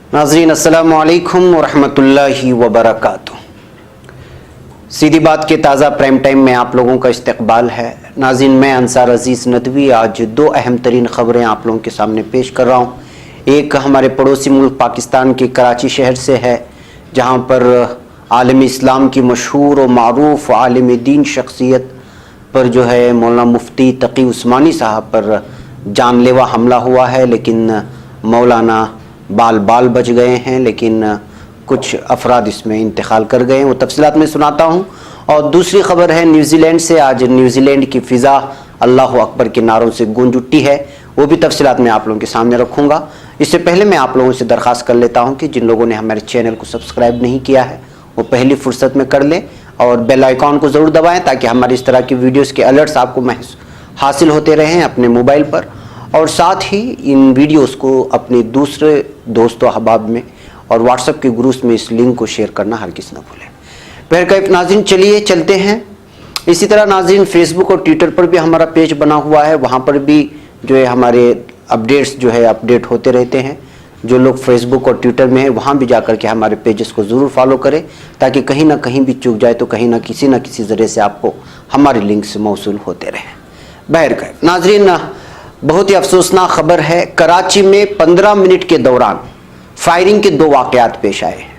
नाज़रीन अस्सलामु अलैकुम वरहमतुल्लाहि वबरकातुह। सीधी बात के ताज़ा प्राइम टाइम में आप लोगों का इस्तकबाल है। नाज़रीन, मैं अंसार अजीज़ नदवी आज दो अहम तरीन ख़बरें आप लोगों के सामने पेश कर रहा हूँ। एक हमारे पड़ोसी मुल्क पाकिस्तान के कराची शहर से है, जहाँ पर आलम इस्लाम की मशहूर और मारूफ आलिम दीन शख्सियत पर जो है मौलाना मुफ्ती तकी उस्मानी साहब पर जानलेवा हमला हुआ है, लेकिन मौलाना बाल बाल बच गए हैं, लेकिन कुछ अफराद इसमें इंतकाल कर गए हैं। वो तफसीलात में सुनाता हूँ। और दूसरी खबर है न्यूजीलैंड से। आज न्यूजीलैंड की फ़िज़ा अल्लाह अकबर के नारों से गूंज उठी है, वो भी तफसीलात में आप लोगों के सामने रखूँगा। इससे पहले मैं आप लोगों से दरख्वास्त कर लेता हूँ कि जिन लोगों ने हमारे चैनल को सब्सक्राइब नहीं किया है वो पहली फुर्सत में कर लें और बेल आइकॉन को ज़रूर दबाएँ, ताकि हमारी इस तरह की वीडियोज़ के अलर्ट्स आपको हासिल होते रहें अपने मोबाइल पर। और साथ ही इन वीडियोस को अपने दूसरे दोस्तों अहबाब में और व्हाट्सएप के ग्रुप्स में इस लिंक को शेयर करना हर किसी न भूलें। बहरकैफ नाज़रीन, चलिए चलते हैं। इसी तरह नाज़रीन, फेसबुक और ट्विटर पर भी हमारा पेज बना हुआ है, वहाँ पर भी जो है हमारे अपडेट्स जो है अपडेट होते रहते हैं। जो लोग फेसबुक और ट्विटर में हैं वहाँ भी जाकर के हमारे पेजेस को ज़रूर फॉलो करें, ताकि कहीं ना कहीं भी चूक जाए तो कहीं ना किसी ज़रिए से आपको हमारे लिंक से मौसूल होते रहें। बहरकैफ नाज़रीन, बहुत ही अफसोसनाक खबर है। कराची में 15 मिनट के दौरान फायरिंग के दो वाक़यात पेश आए हैं।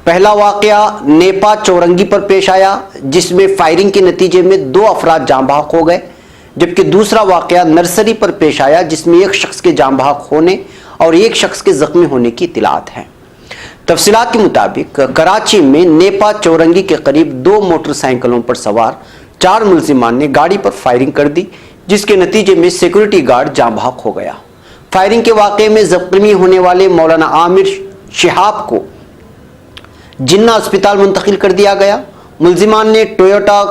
पहला वाक़या नेपा चौरंगी पर पेश आया, जिसमें फायरिंग के नतीजे में 2 अफराद जाँ बहक हो गए, जबकि दूसरा वाक़या नर्सरी पर पेश आया, जिसमें एक शख्स के जाँ बहक होने और एक शख्स के ज़ख्मी होने की इत्तलात है। तफसीलात के मुताबिक कराची में नेपा चौरंगी के करीब 2 मोटरसाइकिलों पर सवार 4 मुलजिमान ने गाड़ी पर फायरिंग कर दी, जिसके नतीजे में सिक्योरिटी गार्ड जाँ बहक हो गया। फायरिंग के वाक़े में जख्मी होने वाले मौलाना आमिर शिहाब को जिन्ना अस्पताल मुंतकिल कर दिया गया। मुलजिमान ने टोयोटा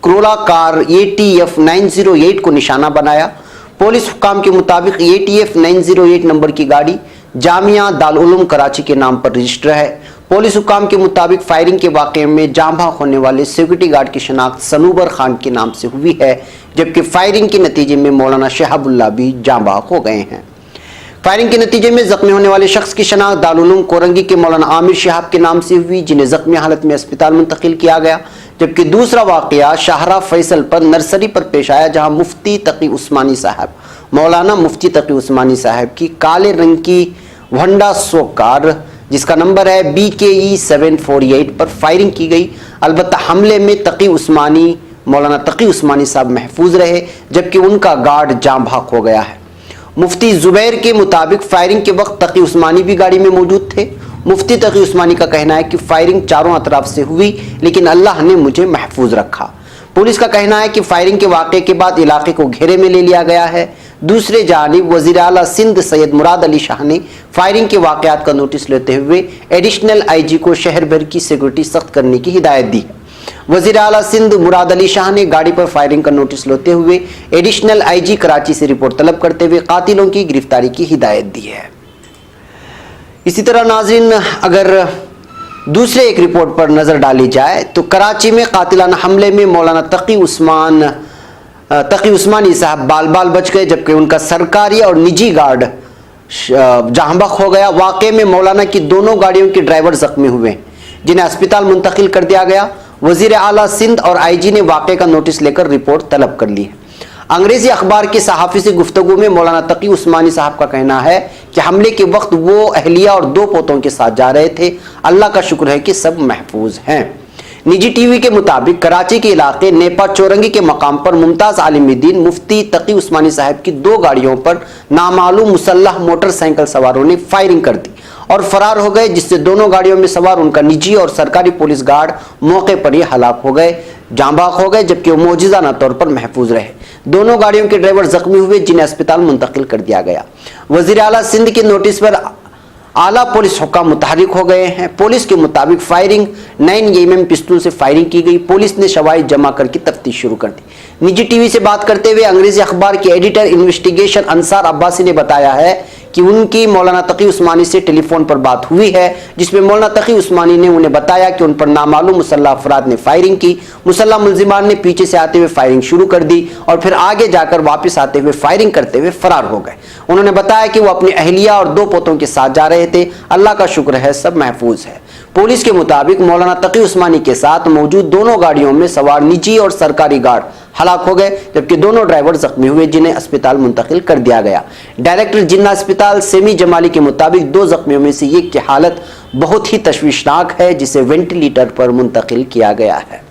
क्रोला कार ATF 908 को निशाना बनाया। पुलिस हुक्काम के मुताबिक ATF 908 नंबर की गाड़ी जामिया दारुल कराची के नाम पर रजिस्टर है। पुलिस हुक्काम के मुताबिक फायरिंग के वाक़े में जाँ बहक होने वाले सिक्योरिटी गार्ड की शनाख्त सनूबर खान के नाम से हुई है, जबकि फायरिंग के नतीजे में मौलाना शहाबुल्लाह भी जाँ बहक हो गए हैं। फायरिंग के नतीजे में जख्मी होने वाले शख्स की शनाख्त दारुल कोरंगी के मौलाना आमिर शिहाब के नाम से हुई, जिन्हें जख्मी हालत में अस्पताल मुंतकिल किया गया। जबकि दूसरा वाक़या शाहरा फैसल पर नर्सरी पर पेश आया, जहाँ मुफ्ती तकी उस्मानी साहब मौलाना मुफ्ती तकी उस्मानी साहब की काले रंग की होंडा सो कार, जिसका नंबर है BKE 748 पर फायरिंग की गई। अलबत्ता हमले में तकी उस्मानी मौलाना तकी उस्मानी साहब महफूज रहे, जबकि उनका गार्ड जाँ बहक हो गया है। मुफ्ती जुबैर के मुताबिक फायरिंग के वक्त तकी उस्मानी भी गाड़ी में मौजूद थे। मुफ्ती तकी उस्मानी का कहना है कि फायरिंग चारों अतराफ से हुई, लेकिन अल्लाह ने मुझे महफूज रखा। पुलिस का कहना है कि फायरिंग के वाक़े के बाद इलाके को घेरे में ले लिया गया है। दूसरे जानिब वज़ीर आला सिंध सैयद मुराद अली शाह ने फायरिंग के वाक़यात का नोटिस लेते हुए एडिशनल IG को शहर भर की सिक्योरिटी सख्त करने की हिदायत दी है। वज़ीर आला सिंध मुराद अली शाह ने गाड़ी पर फायरिंग का नोटिस लेते हुए एडिशनल IG कराची से रिपोर्ट तलब करते हुए कातिलों की गिरफ्तारी की हिदायत दी है। इसी तरह नाज़रीन, अगर दूसरे एक रिपोर्ट पर नज़र डाली जाए तो कराची में कातिलाना हमले में मौलाना तकी उस्मानी साहब बाल बाल बच गए, जबकि उनका सरकारी और निजी गार्ड जाँ बहक हो गया। वाक़े में मौलाना की दोनों गाड़ियों के ड्राइवर जख्मी हुए, जिन्हें अस्पताल मुंतकिल कर दिया गया। वज़ीर आला सिंध और IG ने वाक़े का नोटिस लेकर रिपोर्ट तलब कर ली है। अंग्रेजी अखबार के सहाफ़ी से गुफ्तगू में मौलाना तकी उस्मानी साहब का कहना है कि हमले के वक्त वो अहलिया और 2 पोतों के साथ जा रहे थे। अल्लाह का शुक्र है कि सब महफूज हैं। निजी TV के मुताबिक कराची के इलाके नेपा चौरंगी के मकाम पर मुमताज़ आलिम दीन मुफ्ती तकी उस्मानी साहब की 2 गाड़ियों पर नामालूम मुसल्लह मोटरसाइकिल सवारों ने फायरिंग कर दी और फरार हो गए, जिससे दोनों गाड़ियों में सवार उनका निजी और सरकारी पुलिस गार्ड मौके पर ही हलाक हो गए, जाँ बहक हो गए, जबकि वो मौजूदा तौर पर महफूज रहे। दोनों गाड़ियों के ड्राइवर जख्मी हुए, जिन्हें अस्पताल मुंतकिल कर दिया गया। वज़ीर आला सिंध के नोटिस पर आला पुलिस हुक्काम मुतहरिक हो गए हैं। पुलिस के मुताबिक फायरिंग 9mm पिस्तौल से फायरिंग की गई। पुलिस ने शवाहिद जमा करके तफ्तीश शुरू कर दी। निजी टीवी से बात करते हुए अंग्रेजी अखबार के एडिटर इन्वेस्टिगेशन अंसार अब्बासी ने बताया है कि उनकी मौलाना तकी उस्मानी से टेलीफोन पर बात हुई है, जिसमें मौलाना तकी उस्मानी ने उन्हें बताया कि उन पर नामालूम मुसल्लह अफराद ने फायरिंग की। मुसल्लह मुलजिमान ने पीछे से आते हुए फायरिंग शुरू कर दी और फिर आगे जाकर वापस आते हुए फायरिंग करते हुए फरार हो गए। उन्होंने बताया कि वो अपनी अहलिया और 2 पोतों के साथ जा रहे थे। अल्लाह का शुक्र है सब महफूज है। पुलिस के मुताबिक मौलाना तकी उस्मानी के साथ मौजूद दोनों गाड़ियों में सवार निजी और सरकारी गार्ड हलाक हो गए, जबकि दोनों ड्राइवर जख्मी हुए, जिन्हें अस्पताल मुंतकिल कर दिया गया। डायरेक्टर जिन्ना अस्पताल सेमी जमाली के मुताबिक 2 जख्मियों में से एक की हालत बहुत ही तशवीशनाक है, जिसे वेंटिलेटर पर मुंतकिल किया गया है।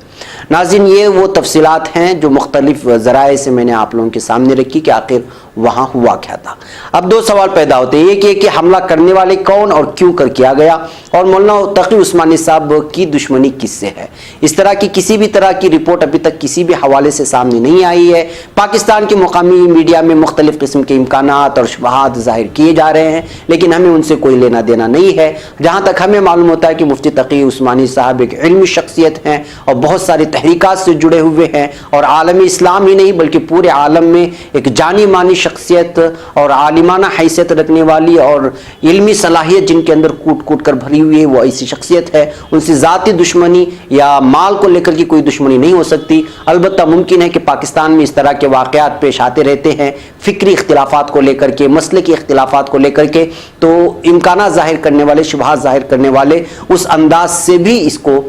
नाज़रीन, ये वो तफसीलात हैं जो मुख्तलिफ ज़राए से मैंने आप लोगों के सामने रखी कि आखिर वहाँ हुआ क्या था। अब 2 सवाल पैदा होते हैं, एक ये कि हमला करने वाले कौन और क्यों कर किया गया, और मौलाना तकी उस्मानी साहब की दुश्मनी किससे है। इस तरह की किसी भी तरह की रिपोर्ट अभी तक किसी भी हवाले से सामने नहीं आई है। पाकिस्तान के मुकामी मीडिया में मुख्तलिफ किस्म के इम्कानात और शुबहात ज़ाहिर किए जा रहे हैं, लेकिन हमें उनसे कोई लेना देना नहीं है। जहाँ तक हमें मालूम होता है कि मुफ्ती तकी उस्मानी साहब एक इल्मी शख्सियत हैं और बहुत सारी तहरीकात से जुड़े हुए हैं, और आलमी इस्लाम ही नहीं बल्कि पूरे आलम में एक जानी मानी शख्सियत और आलिमाना हैसियत रखने वाली और इल्मी सलाहियत जिनके अंदर कूट कूट कर भरी हुई है, वो ऐसी शख्सियत है। उनसे ज़ाती दुश्मनी या माल को लेकर की कोई दुश्मनी नहीं हो सकती। अलबत्ता मुमकिन है कि पाकिस्तान में इस तरह के वाक़यात पेश आते रहते हैं, फ़िक्री इख्तिलाफ़ात को लेकर के, मसले की इख्तिलाफ़ात को लेकर के, तो इम्कानात ज़ाहिर करने वाले, शुबहात ज़ाहिर करने वाले उस अंदाज से भी इसको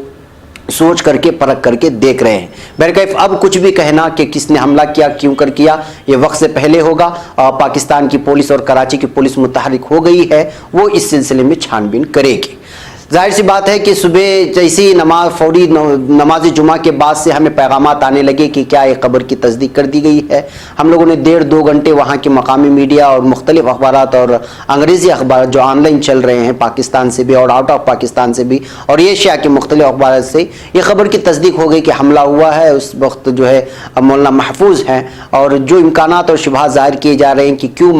सोच करके परख करके देख रहे हैं। बहरकैफ अब कुछ भी कहना कि किसने हमला किया, क्यों कर किया, ये वक्त से पहले होगा। पाकिस्तान की पुलिस और कराची की पुलिस मुतहरिक हो गई है, वो इस सिलसिले में छानबीन करेगी। जाहिर सी बात है कि सुबह जैसी फौरी नमाज जुमा के बाद से हमें पैगामात आने लगे कि क्या एक खबर की तस्दीक कर दी गई है। हम लोगों ने 1.5-2 घंटे वहाँ के मकामी मीडिया और मुख्तलिफ अखबारात और अंग्रेज़ी अखबार जो ऑनलाइन चल रहे हैं पाकिस्तान से भी और आउट ऑफ पाकिस्तान से भी और एशिया के मुख्तलिफ अखबार से ये खबर की तस्दीक हो गई कि हमला हुआ है। उस वक्त जो है मौलाना महफूज हैं और जो इम्कानात और शुबहात ज़ाहिर किए जा रहे हैं कि क्यों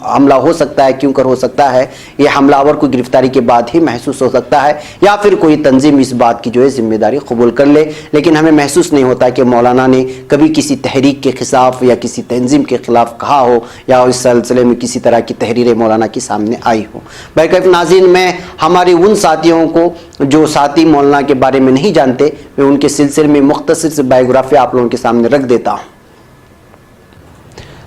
हमला हो सकता है, क्यों कर हो सकता है, ये हमलावर को गिरफ्तारी के बाद ही महसूस हो सकता है या फिर कोई तंजीम इस बात की जो है जिम्मेदारी कबूल कर ले। लेकिन हमें महसूस नहीं होता कि मौलाना ने कभी किसी तहरीक के खिलाफ या किसी तंजीम के खिलाफ कहा हो या इस सिलसिले में किसी तरह की तहरीर मौलाना के सामने आई हो। बहरकैफ नाज़रीन, मैं हमारे उन साथियों को जो साथी मौलाना के बारे में नहीं जानते, मैं उनके सिलसिले में मुख्तसर से बायोग्राफी आप लोगों के सामने रख देता हूँ।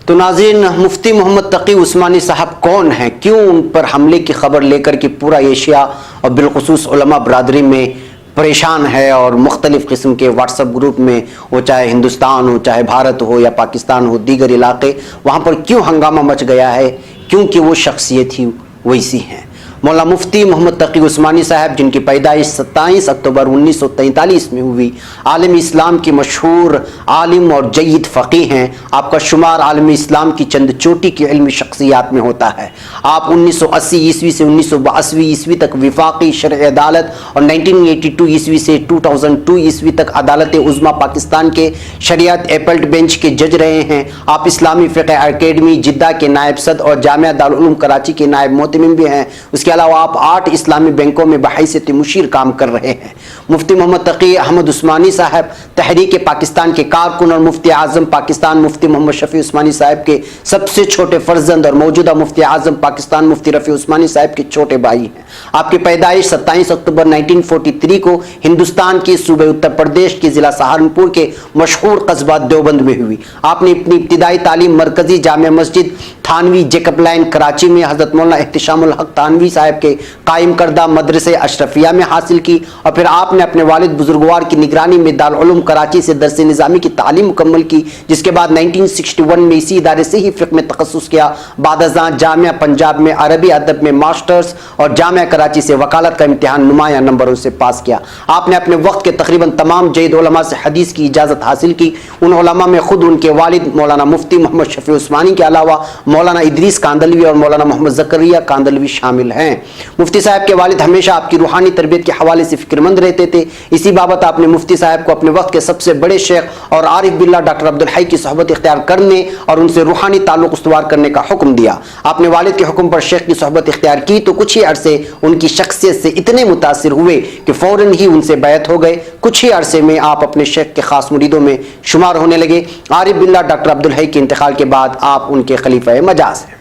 तो नाज़रीन, मुफ्ती मोहम्मद तकी उस्मानी साहब कौन हैं, क्यों उन पर हमले की खबर लेकर के पूरा एशिया और बिलखुसूस उलमा बरादरी में परेशान है और मुख्तलिफ़ किस्म के व्हाट्सएप ग्रुप में, वो चाहे हिंदुस्तान हो, चाहे भारत हो या पाकिस्तान हो, दीगर इलाके, वहाँ पर क्यों हंगामा मच गया है, क्योंकि वो शख्सियत ही वैसी हैं। मौला मुफ्ती मोहम्मद तकी उस्मानी साहब, जिनकी पैदाइश 27 अक्टूबर 1943 में हुई, आलम इस्लाम की मशहूर आलिम और जय्यद फ़क़ीह हैं। आपका शुमार आलम इस्लाम की चंद चोटी की इल्मी शख्सियात में होता है। आप 1980 ईस्वी से 1982 ईस्वी तक विफाकी शरअ अदालत और 1982 ईस्वी से 2002 ईस्वी तक अदालत उज़्मा पाकिस्तान के शरीयत एपल्ट बेंच के जज रहे हैं। आप इस्लामी फ़िक़ह अकेडमी जिद्दा के नायब सद और जामिया दारुल उलूम कराची के नायब मोहतमिम भी हैं। इसके अलावा आप 8 इस्लामी बैंकों में बहैसियत मुशीर काम कर रहे हैं। मुफ्ती मोहम्मद तकी अहमद उस्मानी साहब तहरीक पाकिस्तान के कारकुन और मुफ्ती आज़म पाकिस्तान मुफ्ती मोहम्मद शफी उस्मानी साहब के सबसे छोटे फर्जंद और मौजूदा मुफ्ती आज़म पाकिस्तान मुफ्ती रफ़ी उस्मानी साहब के छोटे भाई हैं। आपकी पैदाइश 27 अक्टूबर 1943 को हिंदुस्तान के सूबे उत्तर प्रदेश के ज़िला सहारनपुर के मशहूर कस्बा देवबंद में हुई। आपने अपनी इब्तिदाई तालीम मरकज़ी जामिया मस्जिद थानवी जेकब लाइन कराची में हज़रत मौलाना एहतिशामुल हक थानवी साहब के कायम करदा मदरसे अशरफिया में हासिल की और फिर आपने अपने वालिद बुजुर्गवार की निगरानी में दारुल उलूम कराची से दरस निज़ामी की तालीम मुकम्मल की, जिसके बाद 1961 में इसी इदारे से ही फ़िक़्ह में तख़स्सुस किया। बाद अज़ां जामिया पंजाब में अरबी अदब में मास्टर्स और जामिया कराची से वकालत का इम्तिहान नुमाया नंबरों से पास किया। आपने अपने वक्त के तकरीबन तमाम जय्यद उलमा से हदीस की इजाज़त हासिल की। उन उलमा में खुद उनके वालिद मौलाना मुफ्ती मोहम्मद शफी उस्मानी के अलावा मौलाना इदरीस कांदलवी और मौलाना मोहम्मद ज़करिया कांदलवी शामिल हैं। ہیں۔ مفتی صاحب کے والد ہمیشہ آپ کی روحانی تربیت کے حوالے سے فکر مند رہتے تھے، اسی بابت آپ نے مفتی صاحب کو اپنے وقت کے سب سے بڑے شیخ اور عارف باللہ ڈاکٹر عبدالحی کی صحبت اختیار کرنے اور ان سے روحانی تعلق استوار کرنے کا حکم دیا۔ آپ نے والد کے حکم پر شیخ کی صحبت اختیار کی تو کچھ ہی عرصے ان کی شخصیت سے اتنے متاثر ہوئے کہ فوراً ہی ان سے بیعت ہو گئے۔ کچھ ہی عرصے میں آپ اپنے شیخ کے خاص مریدوں میں شمار ہونے لگے۔ عارف باللہ ڈاکٹر عبدالحی کے انتقال کے بعد آپ ان کے خلیفہ مجاز ہیں۔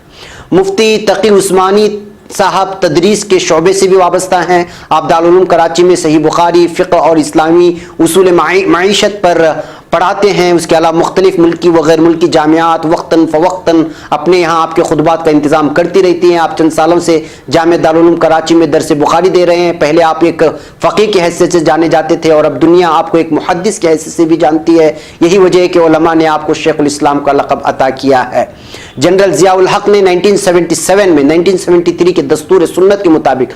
مفتی تقی عثمانی صاحب تدریس کے شعبے سے بھی وابستہ ہیں۔ آپ دارالعلوم کراچی میں صحیح بخاری، فقہ اور اسلامی اصول معیشت پر پڑھاتے ہیں۔ اس کے علاوہ مختلف ملکی و غیر ملکی جامعات وقتاً فوقتاً اپنے یہاں آپ کے خطبات کا انتظام کرتی رہتی ہیں۔ آپ چند سالوں سے جامعہ دارالعلوم کراچی میں درس بخاری دے رہے ہیں۔ پہلے آپ ایک فقیہ کی حیثیت سے جانے جاتے تھے اور اب دنیا آپ کو ایک محدث کی حیثیت سے بھی جانتی ہے۔ یہی وجہ ہے کہ علماء نے آپ کو شیخ الاسلام کا لقب عطا کیا ہے۔ جنرل ضیاء الحق نے 1977 میں 1973 کے دستور سنت کے مطابق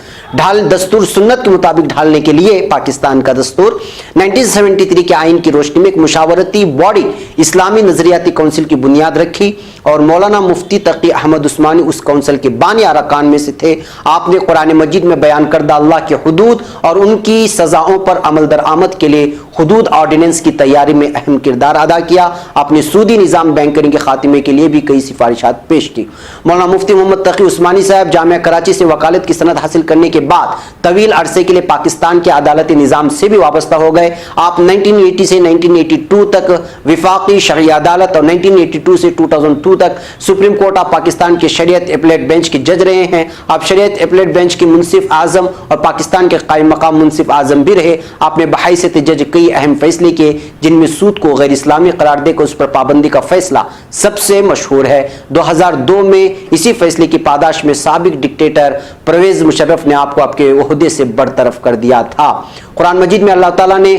ڈھالنے کے لیے پاکستان کا دستور 1973 کے آئین کی روشنی میں ایک مشاورتی باڈی اسلامی نظریاتی کونسل کی بنیاد رکھی اور مولانا مفتی تقی احمد عثمانی اس کونسل کے بانی ارکان میں سے تھے۔ آپ نے قرآن مجید میں بیان کردہ اللہ کے حدود اور ان کی سزاؤں پر عمل درآمد کے لیے حدود آرڈیننس کی تیاری میں اہم کردار ادا کیا۔ آپ نے سودی نظام بینکرنگ کے خاتمے کے لیے بھی کئی سفارشات پیش کی۔ مولانا مفتی محمد تقی عثمانی صاحب جامعہ کراچی سے وکالت کی سند حاصل کرنے کے بعد طویل عرصے کے لیے پاکستان کے عدالتی نظام سے بھی وابستہ ہو گئے۔ آپ 1980 سے 1982 تک وفاقی شرعی عدالت اور 1982 سے 2002 تک سپریم کورٹ آف پاکستان کے شریعت اپیلیٹ بینچ کے جج رہے ہیں۔ آپ شریعت اپیلیٹ بینچ کے منصف اعظم اور پاکستان کے قائم مقام منصف اعظم بھی رہے۔ آپ نے بحیثیت جج کئی اہم فیصلے کیے جن میں سود کو غیر اسلامی قرار دے کر اس پر پابندی کا فیصلہ سب سے مشہور ہے۔ 2002 میں اسی فیصلے کی پاداش میں سابق ڈکٹیٹر پرویز مشرف نے آپ کو آپ کے عہدے سے برطرف کر دیا تھا۔ قرآن مجید میں اللہ تعالیٰ نے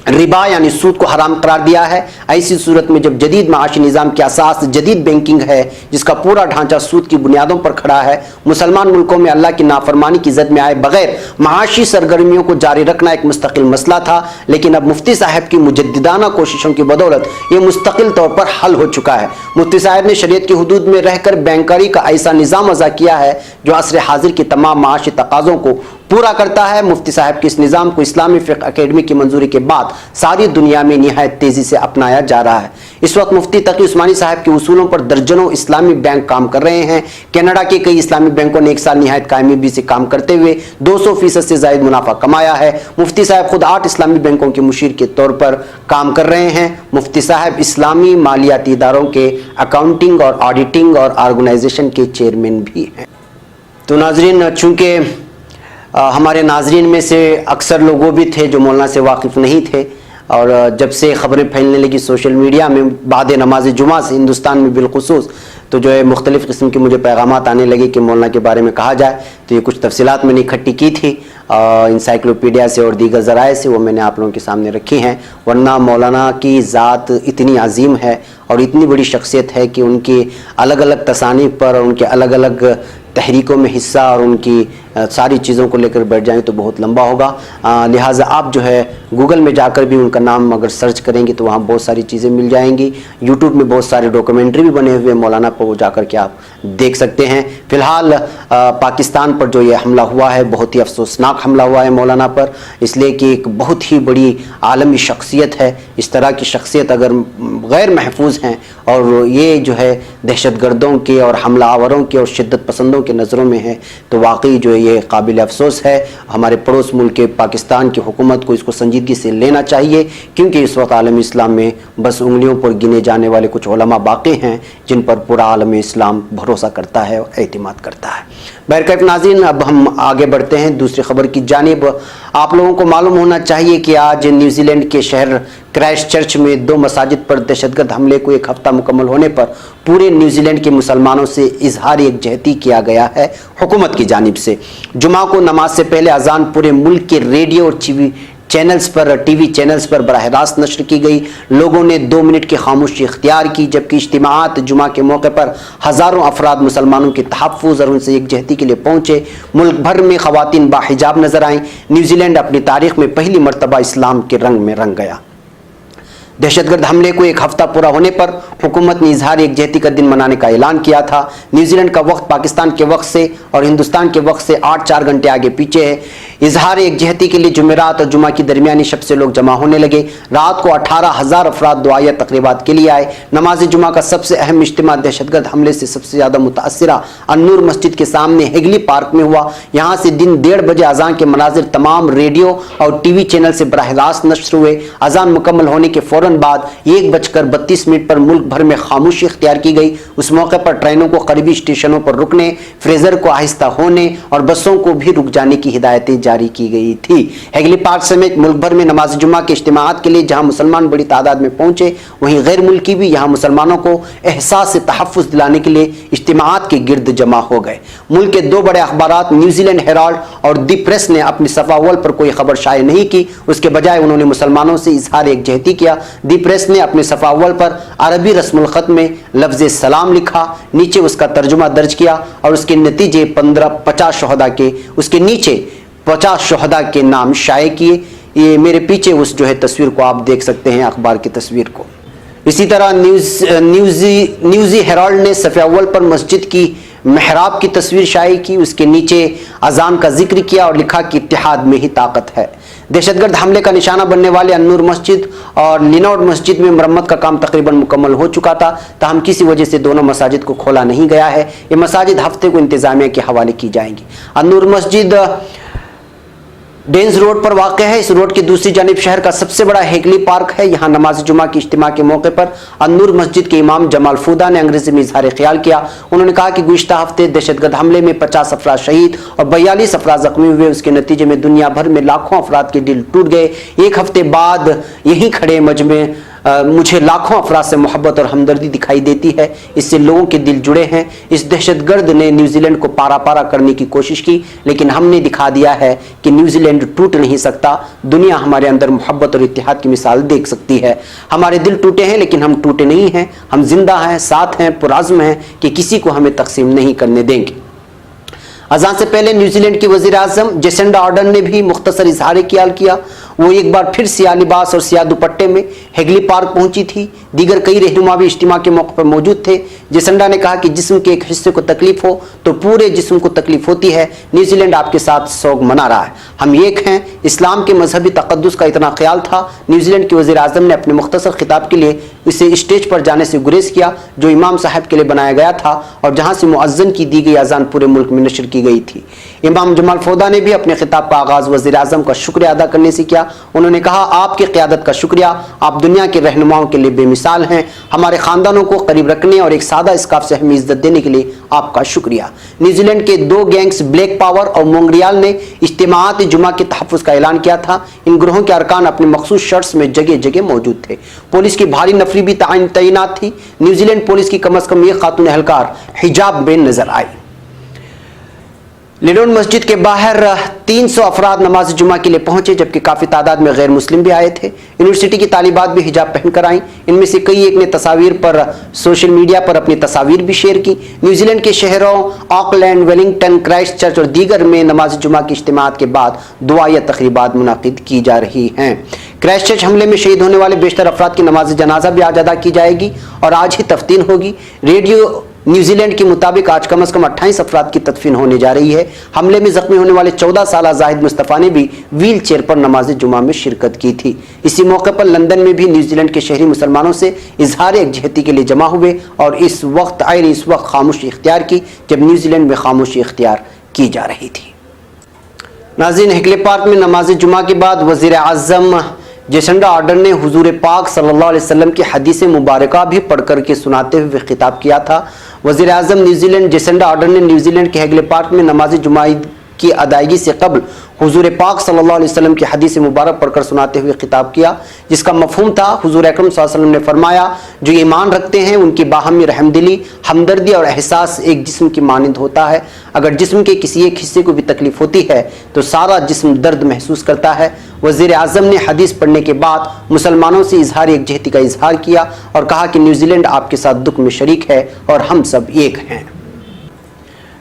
ربا یعنی سود کو حرام قرار دیا ہے۔ ایسی صورت میں جب جدید معاشی نظام کی اساس جدید بینکنگ ہے جس کا پورا ڈھانچہ سود کی بنیادوں پر کھڑا ہے، مسلمان ملکوں میں اللہ کی نافرمانی کی زد میں آئے بغیر معاشی سرگرمیوں کو جاری رکھنا ایک مستقل مسئلہ تھا، لیکن اب مفتی صاحب کی مجددانہ کوششوں کی بدولت یہ مستقل طور پر حل ہو چکا ہے۔ مفتی صاحب نے شریعت کی حدود میں رہ کر بینکاری کا ایسا نظام وضع کیا ہے جو عصر حاضر کے تمام معاشی تقاضوں کو پورا کرتا ہے۔ مفتی صاحب کے اس نظام کو اسلامی فقہ اکیڈمی کی منظوری کے بعد ساری دنیا میں نہایت تیزی سے اپنایا جا رہا ہے۔ اس وقت مفتی تقی عثمانی صاحب کے اصولوں پر درجنوں اسلامی بینک کام کر رہے ہیں۔ کینیڈا کے کئی اسلامی بینکوں نے ایک سال نہایت کامیابی سے کام کرتے ہوئے 200% سے زائد منافع کمایا ہے۔ مفتی صاحب خود 8 اسلامی بینکوں کے مشیر کے طور پر کام کر رہے ہیں۔ مفتی صاحب اسلامی مالیاتی اداروں کے اکاؤنٹنگ اور آڈیٹنگ اور آرگنائزیشن کے چیئرمین بھی ہیں۔ تو ناظرین، چونکہ ہمارے ناظرین میں سے اکثر لوگ وہ بھی تھے جو مولانا سے واقف نہیں تھے، اور جب سے خبریں پھیلنے لگی سوشل میڈیا میں بعد نماز جمعہ سے ہندوستان میں بالخصوص، تو جو ہے مختلف قسم کے مجھے پیغامات آنے لگے کہ مولانا کے بارے میں کہا جائے، تو یہ کچھ تفصیلات میں نے اکٹھی کی تھی انسائکلوپیڈیا سے اور دیگر ذرائع سے، وہ میں نے آپ لوگوں کے سامنے رکھی ہیں۔ ورنہ مولانا کی ذات اتنی عظیم ہے اور اتنی بڑی شخصیت ہے کہ ان کی الگ الگ تصانیف پر اور ان کے الگ الگ تحریکوں میں حصہ اور ان کی ساری چیزوں کو لے کر بیٹھ جائیں تو بہت لمبا ہوگا، لہٰذا آپ جو ہے گوگل میں جا کر بھی ان کا نام اگر سرچ کریں گے تو وہاں بہت ساری چیزیں مل جائیں گی۔ یوٹیوب میں بہت سارے ڈاکومنٹری بھی بنے ہوئے مولانا پر، وہ جا کر کے آپ دیکھ سکتے ہیں۔ فی الحال پاکستان پر جو یہ حملہ ہوا ہے بہت ہی افسوسناک حملہ ہوا ہے مولانا پر، اس لیے کہ ایک بہت ہی بڑی عالمی شخصیت ہے۔ اس طرح کی شخصیت اگر غیر محفوظ ہیں اور یہ جو ہے دہشت گردوں کے اور حملہ آوروں کے اور شدت پسندوں کے نظروں میں ہے تو واقعی جو ہے یہ قابل افسوس ہے۔ ہمارے پڑوس ملک پاکستان کی حکومت کو اس کو سنجیدگی سے لینا چاہیے، کیونکہ اس وقت عالم اسلام میں بس انگلیوں پر گنے جانے والے کچھ علماء باقی ہیں جن پر پورا عالم اسلام بھروسہ کرتا ہے اور اعتماد کرتا ہے۔ بہرکیف ناظرین، اب ہم آگے بڑھتے ہیں دوسری خبر کی جانب۔ آپ لوگوں کو معلوم ہونا چاہیے کہ آج نیوزی لینڈ کے شہر کرائسٹ چرچ میں 2 مساجد پر دہشت گرد حملے کو 1 ہفتہ مکمل ہونے پر پورے نیوزی لینڈ کے مسلمانوں سے اظہار یکجہتی کیا گیا ہے حکومت کی جانب سے۔ جمعہ کو نماز سے پہلے اذان پورے ملک کے ریڈیو اور ٹی وی چینلز پر براہ راست نشر کی گئی۔ لوگوں نے 2 منٹ کی خاموشی اختیار کی، جبکہ اجتماعات جمعہ کے موقع پر ہزاروں افراد مسلمانوں کے تحفظ اور ان سے یکجہتی کے لیے پہنچے۔ ملک بھر میں خواتین باحجاب نظر آئیں۔ نیوزی لینڈ اپنی تاریخ میں پہلی مرتبہ اسلام کے رنگ میں رنگ گیا۔ दहशत गर्द हमले को एक हफ्ता पूरा होने पर हुकूमत ने इजहार यकजहती का दिन मनाने का ऐलान किया था। न्यूजीलैंड का वक्त पाकिस्तान के वक्त से और हिंदुस्तान के वक्त से 8-4 घंटे आगे पीछे है। इजहार यकजहती के लिए जुमेरात और जुमा की दरमियानी शब से लोग जमा होने लगे। रात को 18,000 अफराद दुआया तकरीबात के लिए आए। नमाज जुमा का सबसे अहम इज्तिमा दहशत गर्द हमले से सबसे ज़्यादा मुतासिरा अन्नूर मस्जिद के सामने हेगली पार्क में हुआ। यहाँ से दिन 1:30 बजे अजान के मनाजिर तमाम रेडियो और टीवी चैनल से बराह रास्त नश्र हुए। अजान मुकम्मल होने के फौरन बाद 1:32 पर मुल्क भर में खामोशी इख्तियार की गई। उस मौके पर ट्रेनों को करीबी स्टेशनों पर रुकने, फ्रेजर को आहिस्ता होने और बसों को भी रुक जाने की हिदायतें जारी की गई थी। हेगली पार्क समेत मुल्क भर में नमाज जुमा के इज्तिमात के लिए जहां मुसलमान बड़ी तादाद में पहुंचे, वहीं गैर मुल्की भी यहां मुसलमानों को एहसास तहफ़्फ़ुज़ दिलाने के लिए इज्तिमात के गिर्द जमा हो गए। मुल्क के 2 बड़े अखबारात न्यूजीलैंड हेराल्ड और दी प्रेस ने अपनी सफ़ा अव्वल पर कोई खबर शाये नहीं की। उसके बजाय उन्होंने मुसलमानों से इजहार यकजहती किया। दी प्रेस ने अपने सफ़ा अव्वल पर अरबी रस्मुल ख़त में लफ्ज़ सलाम लिखा, नीचे उसका तर्जुमा दर्ज किया और उसके नतीजे 50 शहदा के उसके नीचे 50 शहदा के नाम शाये किए। ये मेरे पीछे उस जो है तस्वीर को आप देख सकते हैं, अखबार की तस्वीर को। इसी तरह न्यूज़ी हेराल्ड ने सफ़े अव्वल पर मस्जिद की महराब की तस्वीर शाये की, उसके नीचे अजान का जिक्र किया और लिखा कि इत्तिहाद में ही ताकत है। दहशतगर्द हमले का निशाना बनने वाले अन्नूर मस्जिद और लिनोड मस्जिद में मरम्मत का काम तकरीबन मुकम्मल हो चुका था, ताहम किसी वजह से दोनों मसाजिद को खोला नहीं गया है। ये मसाजिद हफ्ते को इंतजामिया के हवाले की जाएंगी। अन्नूर मस्जिद डेंस रोड पर वाक़ है। इस रोड की दूसरी जानिब शहर का सबसे बड़ा हेगली पार्क है। यहाँ नमाज जुमा की इज्तिमा के मौके पर अन्नूर मस्जिद के इमाम जमाल फूदा ने अंग्रेजी में इजहार ख्याल किया। उन्होंने कहा कि गुज़िश्ता हफ्ते दहशतगर्द हमले में 50 अफराद शहीद और 42 अफराद जख्मी हुए। उसके नतीजे में दुनिया भर में लाखों अफराद के दिल टूट गए। एक हफ्ते बाद यहीं खड़े मजमे मुझे लाखों अफराद से मोहब्बत और हमदर्दी दिखाई देती है। इससे लोगों के दिल जुड़े हैं। इस दहशतगर्द ने न्यूजीलैंड को पारा पारा करने की कोशिश की, लेकिन हमने दिखा दिया है कि न्यूजीलैंड टूट नहीं सकता। दुनिया हमारे अंदर मोहब्बत और इत्तेहाद की मिसाल देख सकती है। हमारे दिल टूटे हैं, लेकिन हम टूटे नहीं हैं। हम जिंदा हैं, साथ हैं, पुराज़्म हैं कि किसी को हमें तकसीम नहीं करने देंगे। अजान से पहले न्यूजीलैंड की वज़ीर आज़म जेसिंडा आर्डर्न ने भी मुख्तसर इजहार ख्याल किया। वो एक बार फिर सियाह लिबास और सियाह दुपट्टे में हेगली पार्क पहुंची थी। दीगर कई रहनुमा भी इज्तिमा के मौके पर मौजूद थे। जेसिंडा ने कहा कि जिस्म के एक हिस्से को तकलीफ हो तो पूरे जिस्म को तकलीफ होती है। न्यूजीलैंड आपके साथ सोग मना रहा है। हम एक हैं। इस्लाम के मजहबी तक़द्दुस का इतना ख्याल था। न्यूजीलैंड के वज़ीर आज़म ने अपने मुख्तसर खिताब के लिए इसे स्टेज पर जाने से गुरेज किया, जो इमाम साहब के लिए बनाया गया था और जहाँ से मुअज्जिन की दी गई अजान पूरे मुल्क में नशर की गई थी। इमाम जमाल फौदा ने भी अपने खिताब का आगाज़ वज़ीर आज़म का शुक्रिया अदा करने से किया। उन्होंने कहा, आपकी क़यादत का शुक्रिया। आप दुनिया के रहनुमाओं के लिए बेमिसाल हैं। हमारे ख़ानदानों को करीब रखने और एक सादा स्कार्फ से हमें इज्जत देने के लिए आपका शुक्रिया। न्यूजीलैंड के 2 गैंग्स ब्लैक पावर और मोंगरियाल ने इज्तिमात जुमा के तहफ़्फ़ुज़ का ऐलान किया था। इन ग्रोहों के अरकान अपने मखसूस शर्ट्स में जगह जगह मौजूद थे। पुलिस की भारी नफरी भी तैनात थी। न्यूजीलैंड पुलिस की कम अज़ कम एक खातून एहलकार हिजाब में नजर आई। लिनोड मस्जिद के बाहर 300 अफराद नमाज जुमा के लिए पहुंचे, जबकि काफ़ी तादाद में गैर मुस्लिम भी आए थे। यूनिवर्सिटी की तालिबात भी हिजाब पहनकर आईं। इनमें से कई एक ने तस्वीर पर सोशल मीडिया पर अपनी तस्वीर भी शेयर की। न्यूजीलैंड के शहरों ऑकलैंड, वेलिंगटन, क्राइस्ट चर्च और दीगर में नमाज जुमा की इज्तिमात के बाद दुआ या तकरीबात मुनाकिद की जा रही हैं। क्राइस्ट चर्च हमले में शहीद होने वाले बेशतर अफराद की नमाज जनाजा भी आज अदा की जाएगी और आज ही तफ्तीन होगी। रेडियो न्यूजीलैंड के मुताबिक आज कम से कम 28 अफराद की तदफीन होने जा रही है। हमले में जख्मी होने वाले 14 साल जाहिद मुस्तफ़ा ने भी व्हील चेयर पर नमाज जुमा में शिरकत की थी। इसी मौके पर लंदन में भी न्यूजीलैंड के शहरी मुसलमानों से इजहार यकजहती के लिए जमा हुए और इस वक्त खामोशी इख्तियार की, जब न्यूजीलैंड में खामोशी इख्तियार की जा रही थी। नाज़रीन, हेगली पार्क में नमाज जुमा के बाद वज़ीर आज़म जेसिंडा आर्डर्न ने हुजूर पाक सल्लल्लाहु अलैहि वसल्लम की हदीस मुबारका भी पढ़ कर के सुनाते हुए खिताब किया था। वज़ीर आज़म न्यूजीलैंड जेसिंडा आर्डर्न ने न्यूजीलैंड के हेगली पार्क में नमाज जुमा की अदायगी से कबल हुजूर पाक सल्लल्लाहु अलैहि वसल्लम की हदीस मुबारक पढ़कर सुनाते हुए खिताब किया, जिसका मफहूम था हुजूर अकरम सल्लल्लाहु अलैहि वसल्लम ने फरमाया, जो ईमान रखते हैं उनकी बाहमी रहमदिली, हमदर्दी और एहसास एक जिस्म की मानंद होता है। अगर जिस्म के किसी एक हिस्से को भी तकलीफ होती है तो सारा जिस्म दर्द महसूस करता है। वज़ीर आज़म ने हदीस पढ़ने के बाद मुसलमानों से इजहार यकजहती का इजहार किया और कहा कि न्यूजीलैंड आपके साथ दुख में शरीक है और हम सब एक हैं।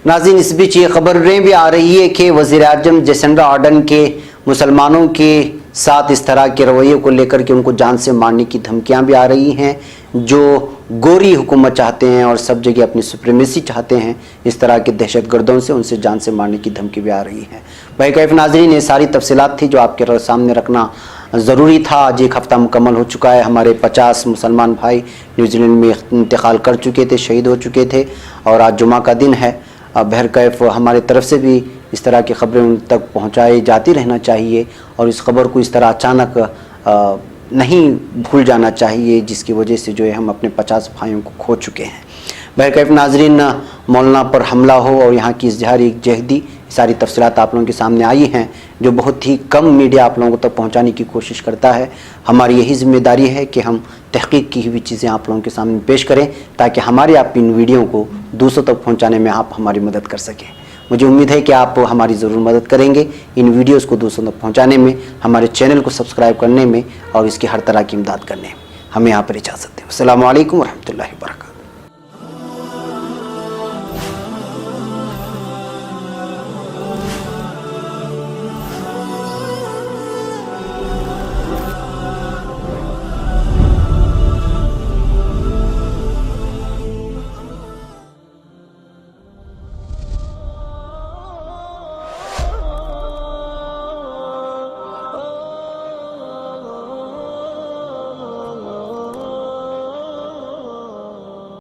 नाज़रीन, इस बीच ये खबरें भी आ रही है कि वज़ीर आज़म जेसिंडा आर्डर्न के मुसलमानों के साथ इस तरह के रवैये को लेकर के उनको जान से मारने की धमकियां भी आ रही हैं। जो गोरी हुकूमत चाहते हैं और सब जगह अपनी सुप्रीमेसी चाहते हैं, इस तरह के दहशतगर्दों से उनसे जान से मारने की धमकी भी आ रही है। भाई कैफ नाज़रीन, ये सारी तफसीलात थी जो आपके सामने रखना ज़रूरी था। आज एक हफ़्ता मुकम्मल हो चुका है। हमारे 50 मुसलमान भाई न्यूजीलैंड में इंतकाल कर चुके थे, शहीद हो चुके थे और आज जुमा का दिन है। बहर कैफ हमारे तरफ से भी इस तरह की खबरें उन तक पहुँचाई जाती रहना चाहिए और इस खबर को इस तरह अचानक नहीं भूल जाना चाहिए, जिसकी वजह से जो है हम अपने 50 भाइयों को खो चुके हैं। बहर कैफ नाज़रीन, मौलाना पर हमला हो और यहाँ की इज़हारी जहदी, सारी तफसीलात आप लोगों के सामने आई हैं, जो बहुत ही कम मीडिया आप लोगों तक पहुँचाने की कोशिश करता है। हमारी यही ज़िम्मेदारी है कि हम तहक़ीक़ की हुई चीज़ें आप लोगों के सामने पेश करें, ताकि हमारे आप इन वीडियो को दूसरों तक पहुँचाने में आप हमारी मदद कर सकें। मुझे उम्मीद है कि आप हमारी ज़रूर मदद करेंगे इन वीडियोस को दूसरों तक पहुंचाने में, हमारे चैनल को सब्सक्राइब करने में और इसकी हर तरह की इमदाद करने में। हमें यहाँ पर इजाज़त दें। अस्सलामु अलैकुम व रहमतुल्लाहि व बरकातहू।